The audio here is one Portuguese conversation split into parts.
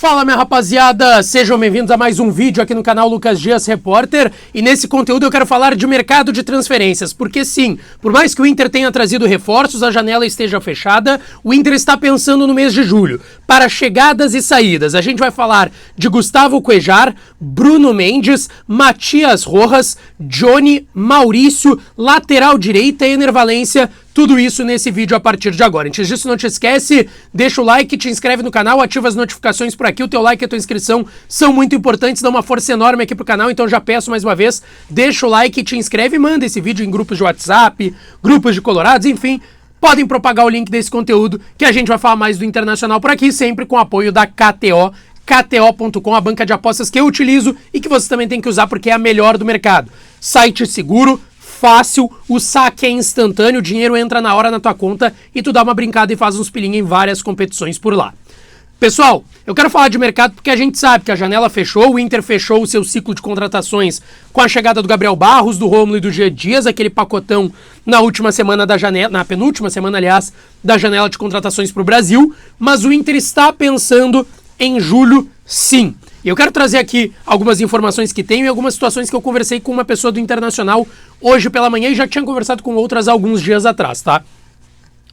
Fala, minha rapaziada, sejam bem-vindos a mais um vídeo aqui no canal Lucas Dias Repórter, e nesse conteúdo eu quero falar de mercado de transferências, porque sim, por mais que o Inter tenha trazido reforços, a janela esteja fechada, o Inter está pensando no mês de julho, para chegadas e saídas. A gente vai falar de Gustavo Cuéllar, Bruno Mendes, Matias Rojas, Johnny, Maurício, lateral direita, Ener Valencia. Tudo isso nesse vídeo a partir de agora. Antes disso, não te esquece, deixa o like, te inscreve no canal, ativa as notificações por aqui. O teu like e a tua inscrição são muito importantes, dá uma força enorme aqui pro canal, então já peço mais uma vez, deixa o like, te inscreve e manda esse vídeo em grupos de WhatsApp, grupos de colorados, enfim, podem propagar o link desse conteúdo, que a gente vai falar mais do Internacional por aqui, sempre com o apoio da KTO. KTO.com, a banca de apostas que eu utilizo e que você também tem que usar porque é a melhor do mercado. Site seguro, fácil, o saque é instantâneo, o dinheiro entra na hora na tua conta e tu dá uma brincada e faz uns pilinhos em várias competições por lá. Pessoal, eu quero falar de mercado porque a gente sabe que a janela fechou, o Inter fechou o seu ciclo de contratações com a chegada do Gabriel Barros, do Rômulo e do Jean Dias, aquele pacotão na última semana da janela, na penúltima semana, aliás, da janela de contratações para o Brasil, mas o Inter está pensando em julho, sim. E eu quero trazer aqui algumas informações que tenho e algumas situações que eu conversei com uma pessoa do Internacional hoje pela manhã e já tinha conversado com outras alguns dias atrás, tá?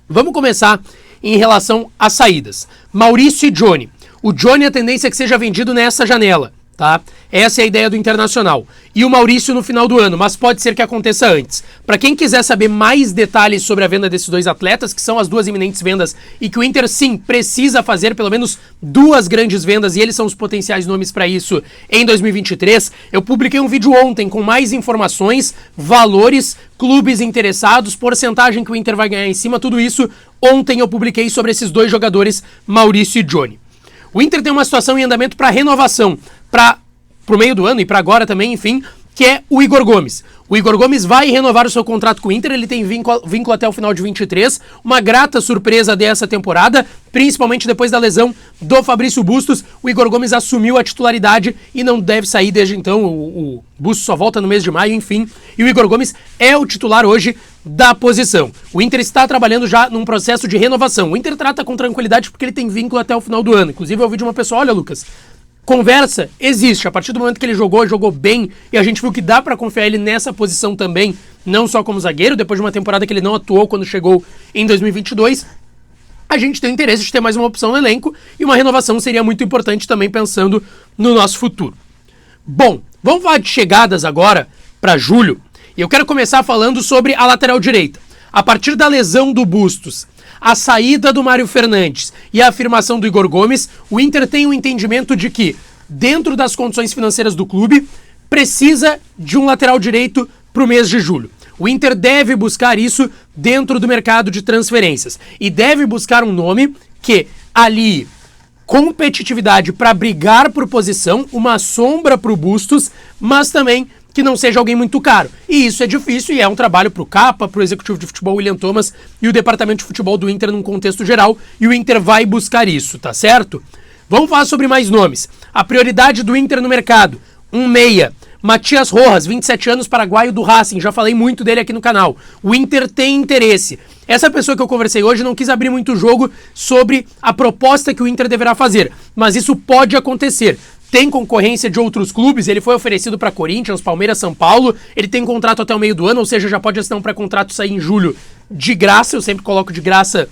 Vamos começar em relação às saídas. Maurício e Johnny. O Johnny, a tendência é que seja vendido nessa janela, tá? Essa é a ideia do Internacional. E o Maurício no final do ano, mas pode ser que aconteça antes. Para quem quiser saber mais detalhes sobre a venda desses dois atletas, que são as duas iminentes vendas, e que o Inter, sim, precisa fazer pelo menos duas grandes vendas, e eles são os potenciais nomes para isso em 2023, eu publiquei um vídeo ontem com mais informações, valores, clubes interessados, porcentagem que o Inter vai ganhar em cima, tudo isso ontem eu publiquei sobre esses dois jogadores, Maurício e Johnny. O Inter tem uma situação em andamento para renovação, pro meio do ano e para agora também, enfim, que é o Igor Gomes. O Igor Gomes vai renovar o seu contrato com o Inter, ele tem vínculo até o final de 23, uma grata surpresa dessa temporada, principalmente depois da lesão do Fabrício Bustos. O Igor Gomes assumiu a titularidade e não deve sair desde então, o Bustos só volta no mês de maio, enfim, e o Igor Gomes é o titular hoje da posição. O Inter está trabalhando já num processo de renovação. O Inter trata com tranquilidade porque ele tem vínculo até o final do ano. Inclusive eu ouvi de uma pessoa, olha, Lucas, conversa existe, a partir do momento que ele jogou bem, e a gente viu que dá pra confiar ele nessa posição também, não só como zagueiro, depois de uma temporada que ele não atuou quando chegou em 2022, a gente tem o interesse de ter mais uma opção no elenco, e uma renovação seria muito importante também pensando no nosso futuro. Bom, vamos falar de chegadas agora para julho, e eu quero começar falando sobre a lateral direita. A partir da lesão do Bustos, a saída do Mário Fernandes e a afirmação do Igor Gomes, o Inter tem um entendimento de que, dentro das condições financeiras do clube, precisa de um lateral direito para o mês de julho. O Inter deve buscar isso dentro do mercado de transferências e deve buscar um nome que alie competitividade para brigar por posição, uma sombra para o Bustos, mas também que não seja alguém muito caro. E isso é difícil e é um trabalho pro Capa, pro executivo de futebol William Thomas e o departamento de futebol do Inter num contexto geral, e o Inter vai buscar isso, tá certo? Vamos falar sobre mais nomes. A prioridade do Inter no mercado, um meia, Matias Rojas, 27 anos, paraguaio do Racing, já falei muito dele aqui no canal. O Inter tem interesse. Essa pessoa que eu conversei hoje não quis abrir muito jogo sobre a proposta que o Inter deverá fazer, mas isso pode acontecer. Tem concorrência de outros clubes, ele foi oferecido para Corinthians, Palmeiras, São Paulo, ele tem contrato até o meio do ano, ou seja, já pode assinar um pré-contrato e sair em julho de graça, eu sempre coloco de graça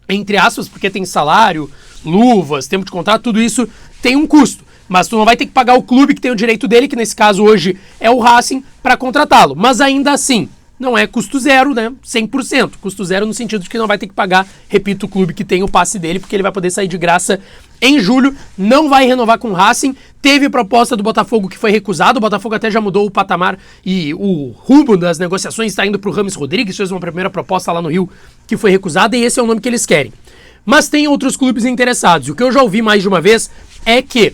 entre aspas, porque tem salário, luvas, tempo de contrato, tudo isso tem um custo, mas tu não vai ter que pagar o clube que tem o direito dele, que nesse caso hoje é o Racing, para contratá-lo, mas ainda assim, não é custo zero, né, 100%, custo zero no sentido de que não vai ter que pagar, repito, o clube que tem o passe dele, porque ele vai poder sair de graça em julho, não vai renovar com o Racing, teve proposta do Botafogo que foi recusada, o Botafogo até já mudou o patamar e o rumo das negociações está indo para o Rames Rodrigues, fez uma primeira proposta lá no Rio que foi recusada e esse é o nome que eles querem. Mas tem outros clubes interessados, o que eu já ouvi mais de uma vez é que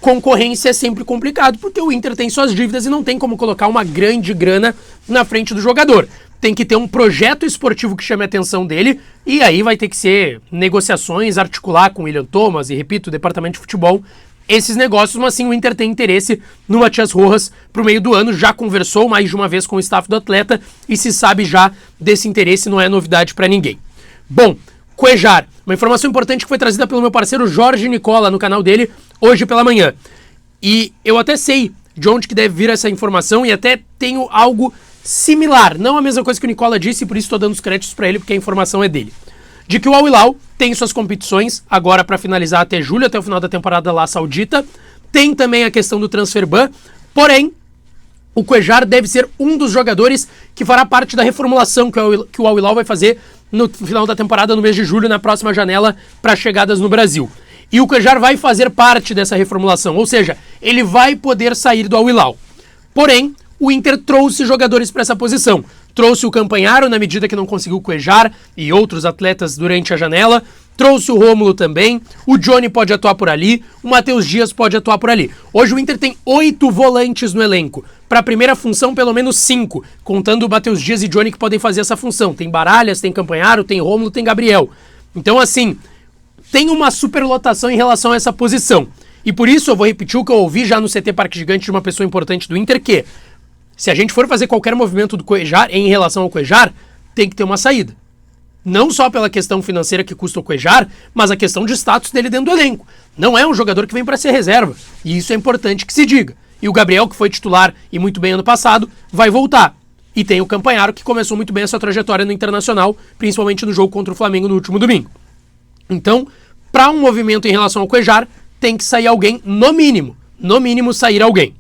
concorrência é sempre complicado, porque o Inter tem suas dívidas e não tem como colocar uma grande grana na frente do jogador. Tem que ter um projeto esportivo que chame a atenção dele, e aí vai ter que ser negociações, articular com o William Thomas e, repito, o departamento de futebol, esses negócios, mas sim o Inter tem interesse no Matias Rojas pro meio do ano, já conversou mais de uma vez com o staff do atleta e se sabe já desse interesse, não é novidade para ninguém. Bom, Cuéllar. Uma informação importante que foi trazida pelo meu parceiro Jorge Nicola no canal dele hoje pela manhã. E eu até sei de onde que deve vir essa informação e até tenho algo similar. Não a mesma coisa que o Nicola disse, por isso estou dando os créditos para ele, porque a informação é dele. De que o Al Hilal tem suas competições agora para finalizar até julho, até o final da temporada lá saudita. Tem também a questão do transfer ban, porém, o Cuéllar deve ser um dos jogadores que fará parte da reformulação que o Al Hilal vai fazer no final da temporada, no mês de julho, na próxima janela para chegadas no Brasil. E o Cuéllar vai fazer parte dessa reformulação, ou seja, ele vai poder sair do Al Hilal. Porém, o Inter trouxe jogadores para essa posição. Trouxe o Campanharo na medida que não conseguiu o Cuéllar e outros atletas durante a janela. Trouxe o Rômulo também, o Johnny pode atuar por ali, o Matheus Dias pode atuar por ali. Hoje o Inter tem 8 volantes no elenco. Para a primeira função, pelo menos 5, contando o Matheus Dias e Johnny que podem fazer essa função. Tem Baralhas, tem Campanharo, tem Rômulo, tem Gabriel. Então, assim, tem uma superlotação em relação a essa posição. E por isso eu vou repetir o que eu ouvi já no CT Parque Gigante de uma pessoa importante do Inter, que se a gente for fazer qualquer movimento do Cuéllar em relação ao Cuéllar, tem que ter uma saída. Não só pela questão financeira que custa o Cuéllar, mas a questão de status dele dentro do elenco. Não é um jogador que vem para ser reserva. E isso é importante que se diga. E o Gabriel, que foi titular e muito bem ano passado, vai voltar. E tem o Campanharo, que começou muito bem a sua trajetória no Internacional, principalmente no jogo contra o Flamengo no último domingo. Então, para um movimento em relação ao Cuéllar, tem que sair alguém, no mínimo sair alguém.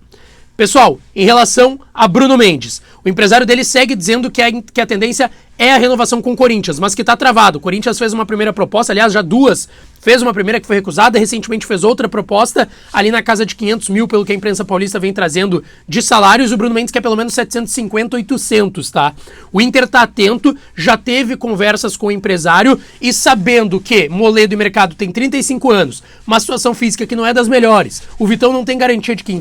Pessoal, em relação a Bruno Mendes, o empresário dele segue dizendo que a tendência é a renovação com o Corinthians, mas que está travado. O Corinthians fez uma primeira proposta, aliás, já duas. Fez uma primeira que foi recusada, recentemente fez outra proposta, ali na casa de 500 mil, pelo que a imprensa paulista vem trazendo de salários. O Bruno Mendes quer pelo menos 750, 800, tá? O Inter tá atento, já teve conversas com o empresário e sabendo que Moledo e Mercado tem 35 anos, uma situação física que não é das melhores, o Vitão não tem garantia de que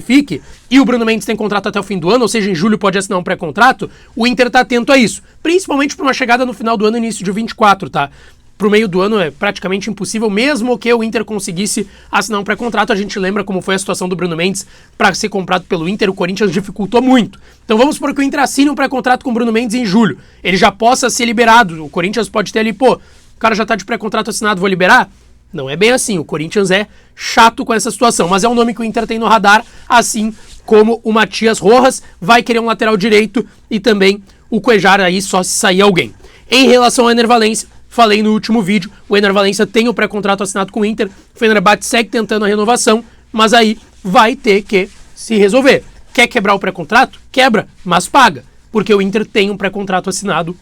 fique, e o Bruno Mendes tem contrato até o fim do ano, ou seja, em julho pode assinar um pré-contrato, o Inter tá atento a isso, principalmente para uma chegada no final do ano, início de 24, tá? Pro meio do ano é praticamente impossível, mesmo que o Inter conseguisse assinar um pré-contrato. A gente lembra como foi a situação do Bruno Mendes para ser comprado pelo Inter, o Corinthians dificultou muito. Então vamos supor que o Inter assine um pré-contrato com o Bruno Mendes em julho, ele já possa ser liberado, o Corinthians pode ter ali, o cara já tá de pré-contrato assinado, vou liberar? Não é bem assim, o Corinthians é chato com essa situação, mas é um nome que o Inter tem no radar, assim como o Matias Rojas vai querer um lateral direito e também o Cuéllar aí só se sair alguém. Em relação ao Ener Valencia, falei no último vídeo, o Ener Valencia tem o pré-contrato assinado com o Inter, o Fenerbahçe segue tentando a renovação, mas aí vai ter que se resolver. Quer quebrar o pré-contrato? Quebra, mas paga, porque o Inter tem um pré-contrato assinado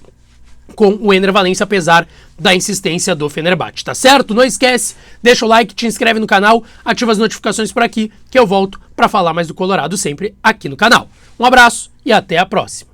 com o Ener Valencia, apesar da insistência do Fenerbahçe, tá certo? Não esquece, deixa o like, te inscreve no canal, ativa as notificações por aqui, que eu volto para falar mais do Colorado sempre aqui no canal. Um abraço e até a próxima.